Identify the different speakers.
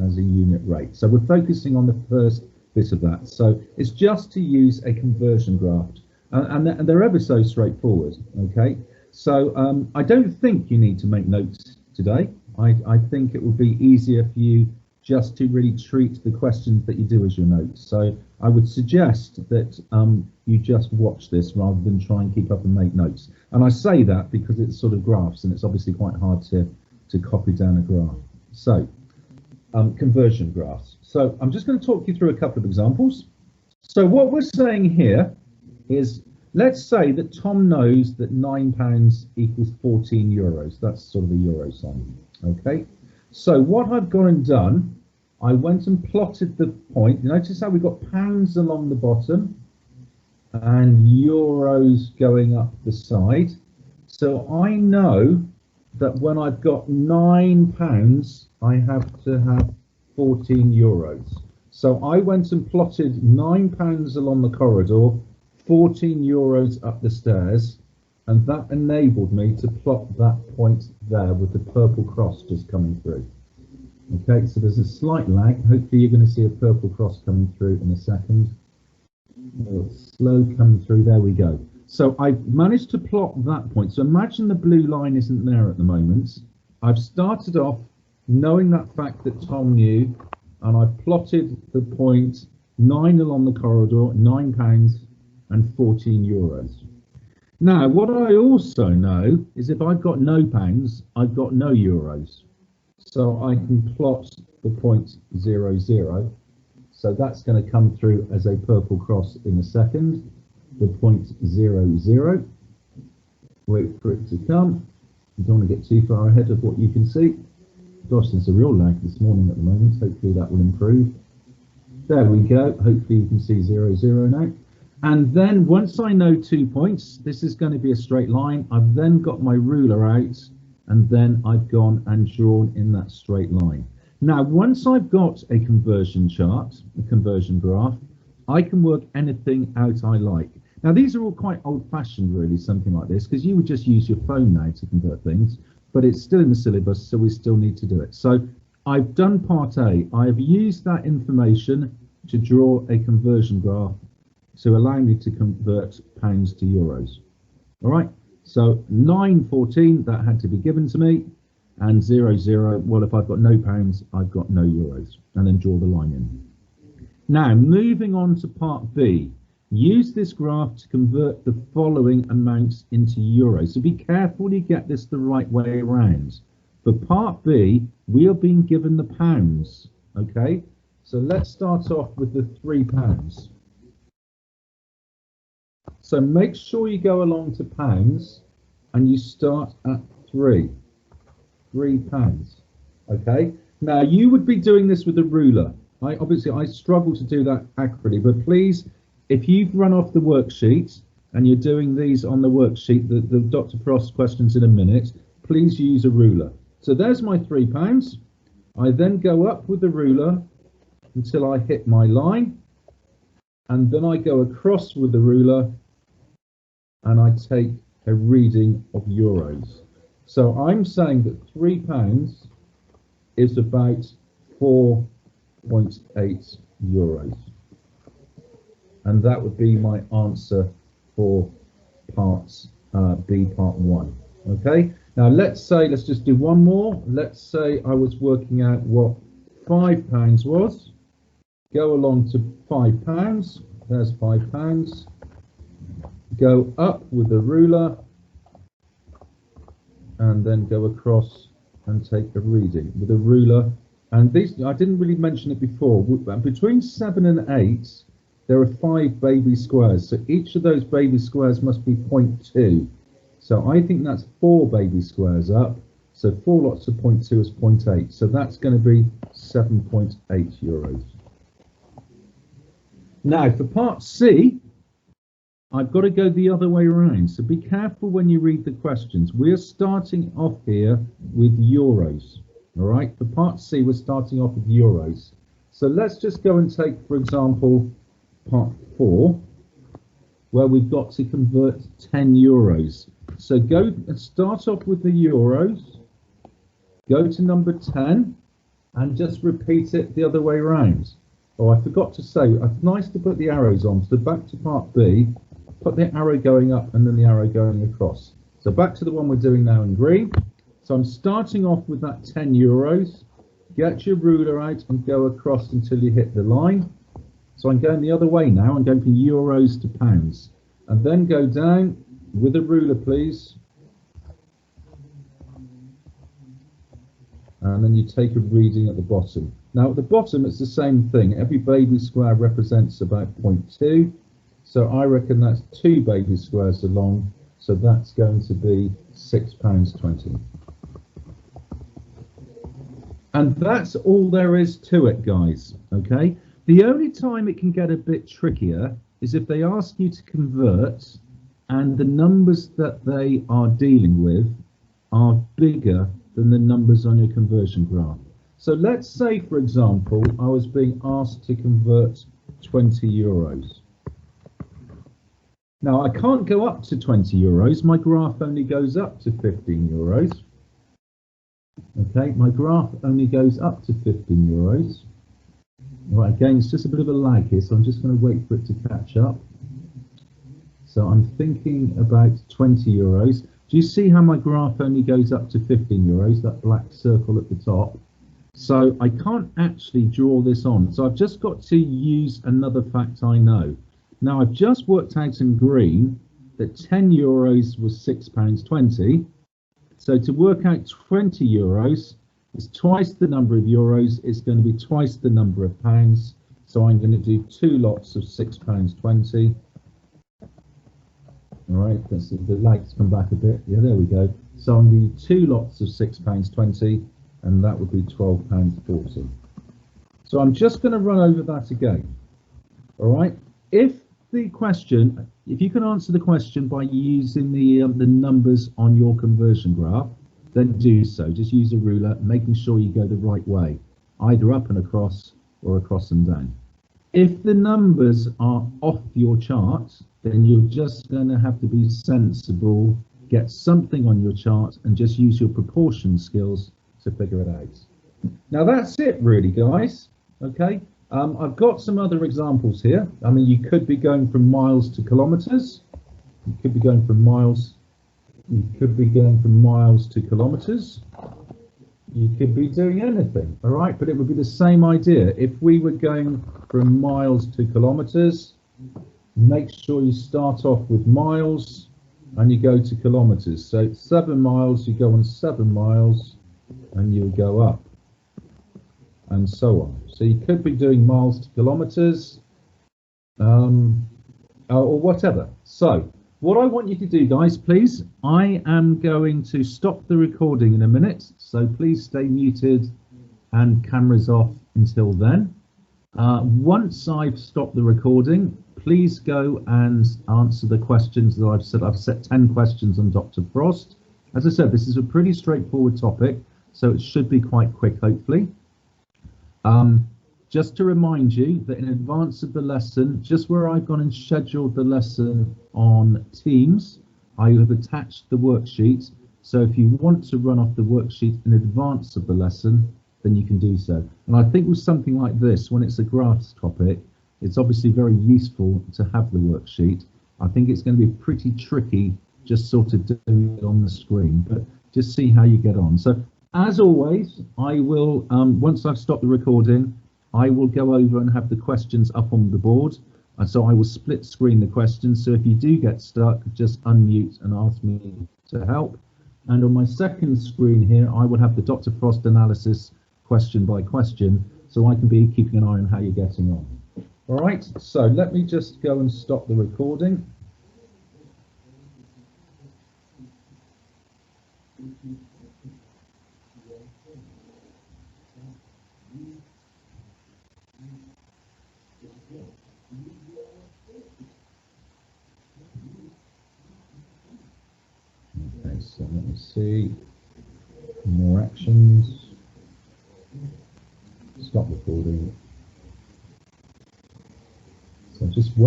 Speaker 1: as a unit rate. So we're focusing on the first bit of that. So it's just to use a conversion graph, and they're ever so straightforward. Okay, so I don't think you need to make notes today. I think it would be easier for you just to really treat the questions that you do as your notes. So I would suggest that you just watch this rather than try and keep up and make notes. And I say that because it's sort of graphs, and it's obviously quite hard to copy down a graph. So conversion graphs. So I'm just going to talk you through a couple of examples. So what we're saying here is, let's say that Tom knows that £9 equals 14 euros. That's sort of a euro sign. Okay. So what I've gone and done, I went and plotted the point. Notice how we've got pounds along the bottom and euros going up the side. So I know that when I've got £9, I have to have 14 euros. So I went and plotted £9 along the corridor, 14 euros up the stairs, and that enabled me to plot that point there with the purple cross just coming through. Okay, so there's a slight lag. Hopefully you're going to see a purple cross coming through in a second. Slow coming through, there we go. So I've managed to plot that point. So imagine the blue line isn't there at the moment. I've started off knowing that fact that Tom knew, and I've plotted the point 9 along the corridor, £9 and 14 euros. Now, what I also know is if I've got no pounds, I've got no euros. So I can plot the point 0, 0. So that's going to come through as a purple cross in a second. The point 0, 0. Wait for it to come. You don't want to get too far ahead of what you can see. Gosh, there's a real lag this morning at the moment. Hopefully that will improve. There we go. Hopefully you can see 0, 0 now. And then once I know 2 points, this is going to be a straight line. I've then got my ruler out, and then I've gone and drawn in that straight line. Now, once I've got a conversion chart, a conversion graph, I can work anything out I like. Now, these are all quite old-fashioned, really, something like this, because you would just use your phone now to convert things, but it's still in the syllabus, so we still need to do it. So I've done part A. I've used that information to draw a conversion graph to allow me to convert pounds to euros. All right, so 9.14, that had to be given to me, and 0, 0, well, if I've got no pounds, I've got no euros, and then draw the line in. Now, moving on to part B, use this graph to convert the following amounts into euros. So be careful you get this the right way around. For part B, we are being given the pounds, okay? So let's start off with the £3. So make sure you go along to pounds and you start at £3. Okay, now you would be doing this with a ruler. Obviously I struggle to do that accurately, but please, if you've run off the worksheet and you're doing these on the worksheet, the Dr. Frost questions in a minute, please use a ruler. So there's my £3. I then go up with the ruler until I hit my line, and then I go across with the ruler and I take a reading of euros. So I'm saying that £3 is about 4.8 euros. And that would be my answer for part B, part 1. Okay, now let's just do one more. Let's say I was working out what £5 was. Go along to £5. There's £5. Go up with the ruler and then go across and take a reading with a ruler. And these, I didn't really mention it before, between 7 and 8 there are 5 baby squares, so each of those baby squares must be 0.2. So I think that's 4 baby squares up, so 4 lots of 0.2 is 0.8, so that's going to be 7.8 euros. Now for part C, I've got to go the other way around, so be careful when you read the questions. We're starting off here with euros, all right? For part C, we're starting off with euros. So let's just go and take, for example, part 4, where we've got to convert 10 euros. So go and start off with the euros, go to number 10, and just repeat it the other way around. Oh, I forgot to say, it's nice to put the arrows on. So back to part B, put the arrow going up and then the arrow going across. So back to the one we're doing now in green. So I'm starting off with that 10 euros. Get your ruler out and go across until you hit the line. So I'm going the other way now. I'm going from euros to pounds. And then go down with a ruler, please. And then you take a reading at the bottom. Now at the bottom it's the same thing. Every baby square represents about 0.2. So I reckon that's 2 baby squares along. So that's going to be £6.20. And that's all there is to it, guys. Okay. The only time it can get a bit trickier is if they ask you to convert and the numbers that they are dealing with are bigger than the numbers on your conversion graph. So let's say, for example, I was being asked to convert 20 euros. Now, I can't go up to 20 euros. My graph only goes up to 15 euros. Okay, my graph only goes up to 15 euros. All right, again, it's just a bit of a lag here, so I'm just going to wait for it to catch up. So I'm thinking about 20 euros. Do you see how my graph only goes up to 15 euros, that black circle at the top? So I can't actually draw this on. So I've just got to use another fact I know. Now I've just worked out in green that 10 euros was £6.20. So to work out 20 euros is twice the number of euros. It's going to be twice the number of pounds. So I'm going to do 2 lots of £6.20. All right, that's, the lights come back a bit. Yeah, there we go. So I'm going to do 2 lots of £6.20, and that would be £12.40. So I'm just going to run over that again. All right. If you can answer the question by using the numbers on your conversion graph, then do so. Just use a ruler, making sure you go the right way, either up and across or across and down. If the numbers are off your chart, then you're just going to have to be sensible, get something on your chart, and just use your proportion skills to figure it out. Now that's it, really, guys. Okay. I've got some other examples here. I mean, you could be going from miles to kilometers. You could be going from miles. You could be going from miles to kilometers. You could be doing anything, all right? But it would be the same idea. If we were going from miles to kilometers, make sure you start off with miles and you go to kilometers. So 7 miles, you go on 7 miles and you go up, and so on. So you could be doing miles to kilometers, or whatever. So what I want you to do, guys, please, I am going to stop the recording in a minute. So please stay muted and cameras off until then. Once I've stopped the recording, please go and answer the questions that I've set. I've set 10 questions on Dr. Frost. As I said, this is a pretty straightforward topic, so it should be quite quick, hopefully. Just to remind you that in advance of the lesson, just where I've gone and scheduled the lesson on Teams, I have attached the worksheet. So if you want to run off the worksheet in advance of the lesson, then you can do so. And I think with something like this, when it's a graphs topic, it's obviously very useful to have the worksheet. I think it's going to be pretty tricky just sort of doing it on the screen, but just see how you get on. So as always, I will, once I've stopped the recording, I will go over and have the questions up on the board. And so I will split screen the questions. So if you do get stuck, just unmute and ask me to help. And on my second screen here, I will have the Dr. Frost analysis question by question, so I can be keeping an eye on how you're getting on. All right, so let me just go and stop the recording. Okay, so let me see. More actions. Stop recording.